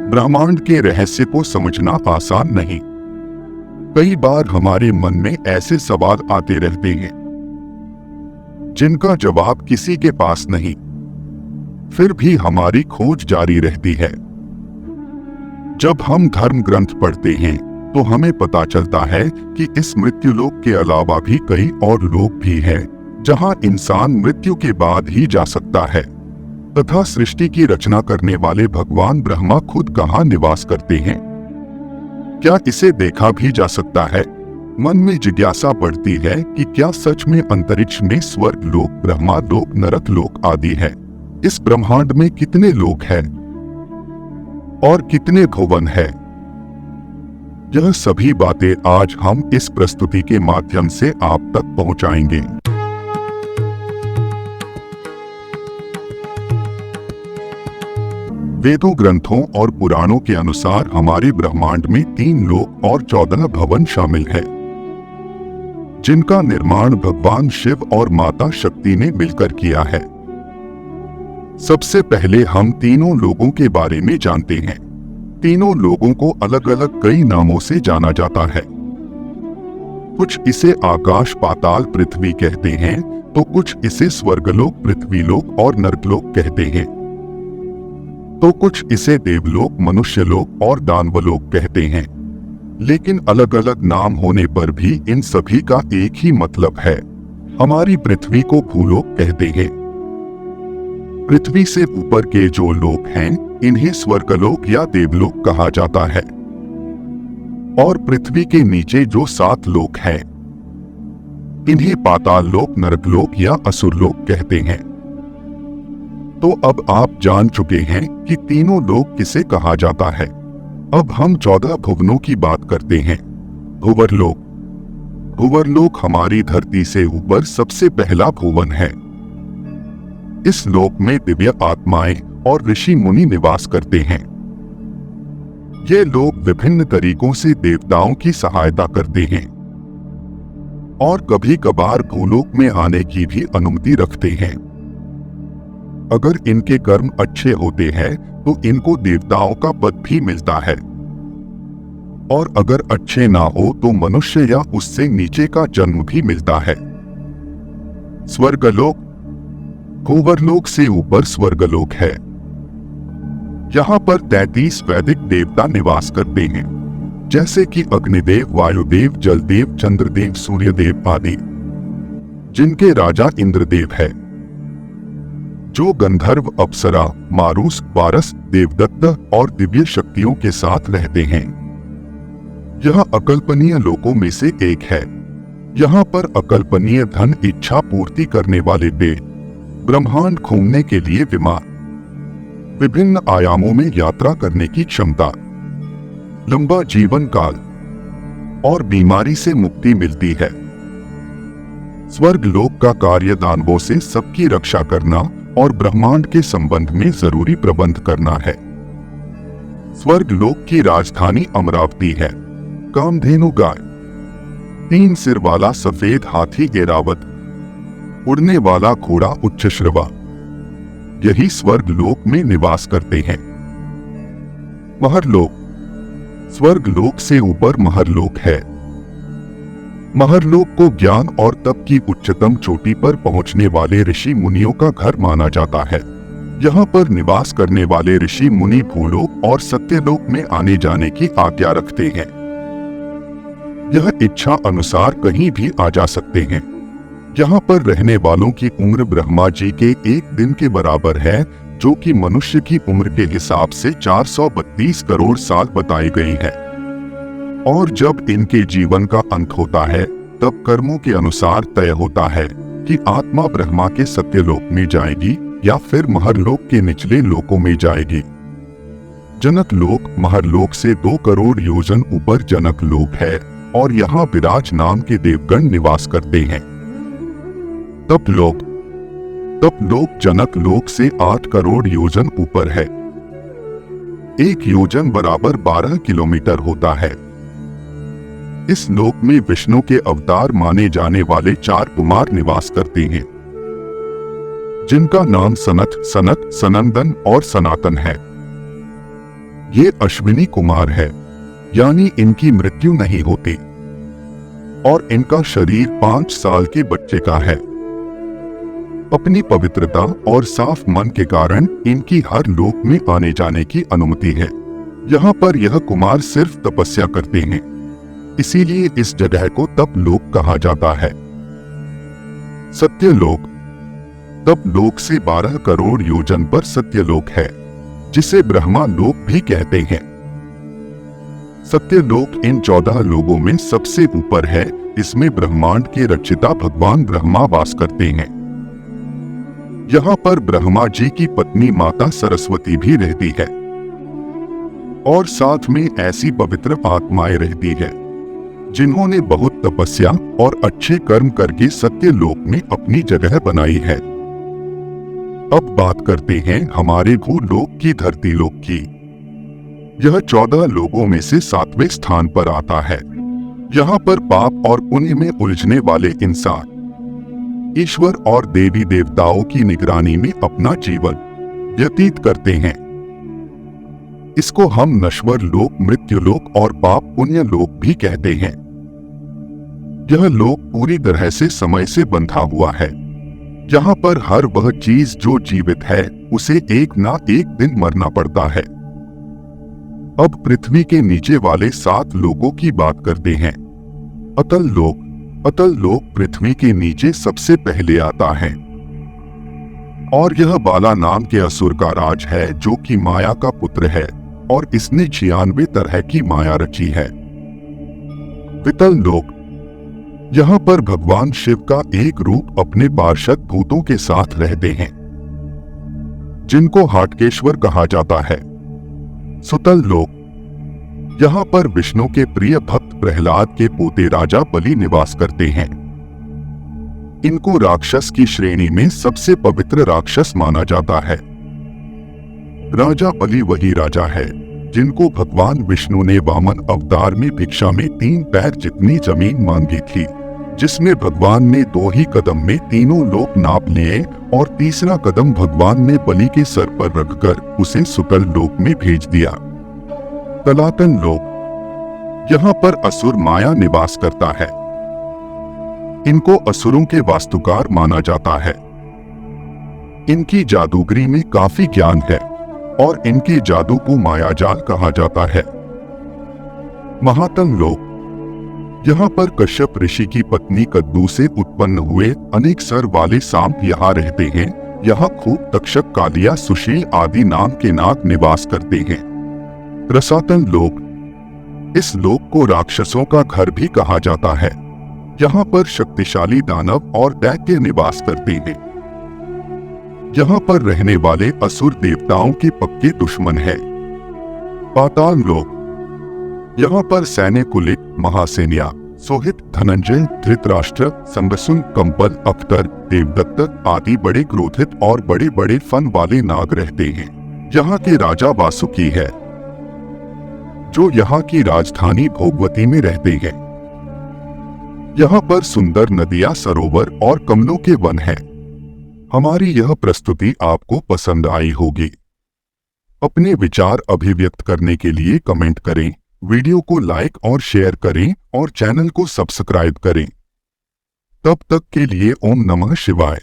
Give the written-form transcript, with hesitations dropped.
ब्रह्मांड के रहस्य को समझना आसान नहीं। कई बार हमारे मन में ऐसे सवाल आते रहते हैं जिनका जवाब किसी के पास नहीं, फिर भी हमारी खोज जारी रहती है। जब हम धर्म ग्रंथ पढ़ते हैं तो हमें पता चलता है कि इस मृत्युलोक के अलावा भी कई और लोक भी हैं जहां इंसान मृत्यु के बाद ही जा सकता है, तथा सृष्टि की रचना करने वाले भगवान ब्रह्मा खुद कहाँ निवास करते हैं। क्या इसे देखा भी जा सकता है? मन में जिज्ञासा बढ़ती है कि क्या सच में अंतरिक्ष में स्वर्ग लोक, ब्रह्मा लोक, नरक लोक आदि है। इस ब्रह्मांड में कितने लोक हैं और कितने भुवन है? यह सभी बातें आज हम इस प्रस्तुति के माध्यम से आप तक पहुंचाएंगे। वेदों, ग्रंथों और पुराणों के अनुसार हमारे ब्रह्मांड में 3 लोक और 14 भवन शामिल है, जिनका निर्माण भगवान शिव और माता शक्ति ने मिलकर किया है। सबसे पहले हम तीनों लोगों के बारे में जानते हैं। तीनों लोगों को अलग अलग कई नामों से जाना जाता है। कुछ इसे आकाश, पाताल, पृथ्वी कहते हैं तो कुछ इसे स्वर्गलोक, पृथ्वीलोक और नरकलोक कहते हैं, तो कुछ इसे देवलोक, मनुष्यलोक और दानवलोक कहते हैं। लेकिन अलग अलग नाम होने पर भी इन सभी का एक ही मतलब है। हमारी पृथ्वी को भूलोक कहते हैं। पृथ्वी से ऊपर के जो लोक हैं इन्हें स्वर्गलोक या देवलोक कहा जाता है, और पृथ्वी के नीचे जो 7 लोक हैं इन्हें पाताल लोक, नरकलोक या असुरलोक कहते हैं। तो अब आप जान चुके हैं कि तीनों लोक किसे कहा जाता है। अब हम 14 भुवनों की बात करते हैं। भुवरलोक। भुवरलोक हमारी धरती से ऊपर सबसे पहला भुवन है। इस लोक में दिव्य आत्माएं और ऋषि मुनि निवास करते हैं। ये लोग विभिन्न तरीकों से देवताओं की सहायता करते हैं और कभी कभार भूलोक में आने की भी अनुमति रखते हैं। अगर इनके कर्म अच्छे होते हैं तो इनको देवताओं का पद भी मिलता है, और अगर अच्छे ना हो तो मनुष्य या उससे नीचे का जन्म भी मिलता है। स्वर्गलोक। भूवरलोक से ऊपर स्वर्गलोक है। यहाँ पर 33 वैदिक देवता निवास करते हैं, जैसे कि अग्निदेव, वायुदेव, जलदेव, चंद्रदेव, सूर्यदेव आदि, जिनके राजा इंद्रदेव है, जो गंधर्व, अप्सरा, मारूस, पारस, देवदत्त और दिव्य शक्तियों के साथ रहते हैं। यह अकल्पनीय लोकों में से एक है। यहाँ पर अकल्पनीय धन इच्छा पूर्ति करने वाले पेड़, ब्रह्मांड घूमने के लिए विमान, विभिन्न आयामों में यात्रा करने की क्षमता, लंबा जीवन काल और बीमारी से मुक्ति मिलती है। स्वर्ग लोक का कार्य दानवों से सबकी रक्षा करना और ब्रह्मांड के संबंध में जरूरी प्रबंध करना है। स्वर्ग लोक की राजधानी अमरावती है। कामधेनु गाय, 3 सिर वाला सफेद हाथी ऐरावत, उड़ने वाला घोड़ा उच्चश्रवा, यही स्वर्ग लोक में निवास करते हैं। महरलोक। स्वर्ग लोक से ऊपर महरलोक है। महरलोक को ज्ञान और तप की उच्चतम चोटी पर पहुंचने वाले ऋषि मुनियों का घर माना जाता है। यहाँ पर निवास करने वाले ऋषि मुनि भूलोक और सत्यलोक में आने जाने की आज्ञा रखते हैं। यह इच्छा अनुसार कहीं भी आ जा सकते हैं। यहाँ पर रहने वालों की उम्र ब्रह्मा जी के 1 दिन के बराबर है, जो कि मनुष्य की उम्र के हिसाब से 432 करोड़ साल बताई गई है। और जब इनके जीवन का अंत होता है तब कर्मों के अनुसार तय होता है कि आत्मा ब्रह्मा के सत्यलोक में जाएगी या फिर महरलोक के निचले लोकों में जाएगी। जनक लोक। महरलोक से 2 करोड़ योजन ऊपर जनक लोक है और यहाँ विराज नाम के देवगण निवास करते हैं। तपलोक। तपलोक जनक लोक से 8 करोड़ योजन ऊपर है। 1 योजन बराबर 12 किलोमीटर होता है। इस लोक में विष्णु के अवतार माने जाने वाले 4 कुमार निवास करते हैं, जिनका नाम सनत, सनत, सनंदन और सनातन है। ये अश्विनी कुमार है, यानी इनकी मृत्यु नहीं होती और इनका शरीर 5 साल के बच्चे का है। अपनी पवित्रता और साफ मन के कारण इनकी हर लोक में आने जाने की अनुमति है। यहाँ पर यह कुमार सिर्फ तपस्या करते हैं, इसीलिए इस जगह को तप लोक कहा जाता है। सत्यलोक तप लोक से 12 करोड़ योजन पर सत्यलोक है, जिसे ब्रह्मा लोक भी कहते हैं। सत्यलोक इन 14 लोगों में सबसे ऊपर है। इसमें ब्रह्मांड के रचिता भगवान ब्रह्मा वास करते हैं। यहाँ पर ब्रह्मा जी की पत्नी माता सरस्वती भी रहती है और साथ में ऐसी पवित्र आत्माएं रहती है जिन्होंने बहुत तपस्या और अच्छे कर्म करके सत्यलोक में अपनी जगह बनाई है। अब बात करते हैं हमारे भूलोक की धरती लोक की। यह 14 लोगों में से 7वें स्थान पर आता है। यहाँ पर पाप और पुण्य में उलझने वाले इंसान ईश्वर और देवी देवताओं की निगरानी में अपना जीवन व्यतीत करते हैं। इसको हम नश्वर लोक, मृत्यु लोक और पाप पुण्य लोक भी कहते हैं। यह लोक पूरी तरह से समय से बंधा हुआ है। यहाँ पर हर वह चीज जो जीवित है उसे एक ना एक दिन मरना पड़ता है। अब पृथ्वी के नीचे वाले 7 लोगों की बात करते हैं। अतल लोक। अतल लोक पृथ्वी के नीचे सबसे पहले आता है और यह बाला नाम के असुर का राज है, जो कि माया का पुत्र है और इसने 96 तरह की माया रची है। वितल लोक। यहाँ पर भगवान शिव का एक रूप अपने पार्षद भूतों के साथ रहते हैं, जिनको हाटकेश्वर कहा जाता है। सुतल लोक। यहाँ पर विष्णु के प्रिय भक्त प्रहलाद के पोते राजा बलि निवास करते हैं। इनको राक्षस की श्रेणी में सबसे पवित्र राक्षस माना जाता है। राजा बलि वही राजा है जिनको भगवान विष्णु ने वामन अवतार में भिक्षा में 3 पैर जितनी जमीन मांगी थी, जिसमें भगवान ने 2 ही कदम में तीनों लोक नाप लिए और तीसरा कदम भगवान ने बलि के सर पर रखकर उसे सुतल लोक में भेज दिया। तलातन लोक। यहाँ पर असुर माया निवास करता है। इनको असुरों के वास्तुकार माना जाता है। इनकी जादूगरी में काफी ज्ञान है और इनके जादू को मायाजाल कहा जाता है। महातन लोक। यहाँ पर कश्यप ऋषि की पत्नी कद्दू से उत्पन्न हुए अनेक सर वाले सांप यहाँ रहते हैं। यहाँ खूब तक्षक, कालिया, सुशील आदि नाम के नाग निवास करते हैं। रसातन लोक। इस लोक को राक्षसों का घर भी कहा जाता है। यहाँ पर शक्तिशाली दानव और दैत्य निवास करते हैं। यहाँ पर रहने वाले असुर देवताओं के पक्के दुश्मन है। पाताल लोक। यहाँ पर सैन्य कुलिक, महासेनिया, सोहित, धनंजय, धृतराष्ट्र, संबसुन, कंपल, अख्तर, देवदत्त आदि बड़े क्रोधित और बड़े बड़े फन वाले नाग रहते हैं। यहाँ के राजा वासुकी है, जो यहाँ की राजधानी भोगवती में रहते हैं। यहाँ पर सुंदर नदियां, सरोवर और कमलों के वन हैं। हमारी यह प्रस्तुति आपको पसंद आई होगी। अपने विचार अभिव्यक्त करने के लिए कमेंट करें, वीडियो को लाइक और शेयर करें और चैनल को सब्सक्राइब करें। तब तक के लिए ओम नमः शिवाय।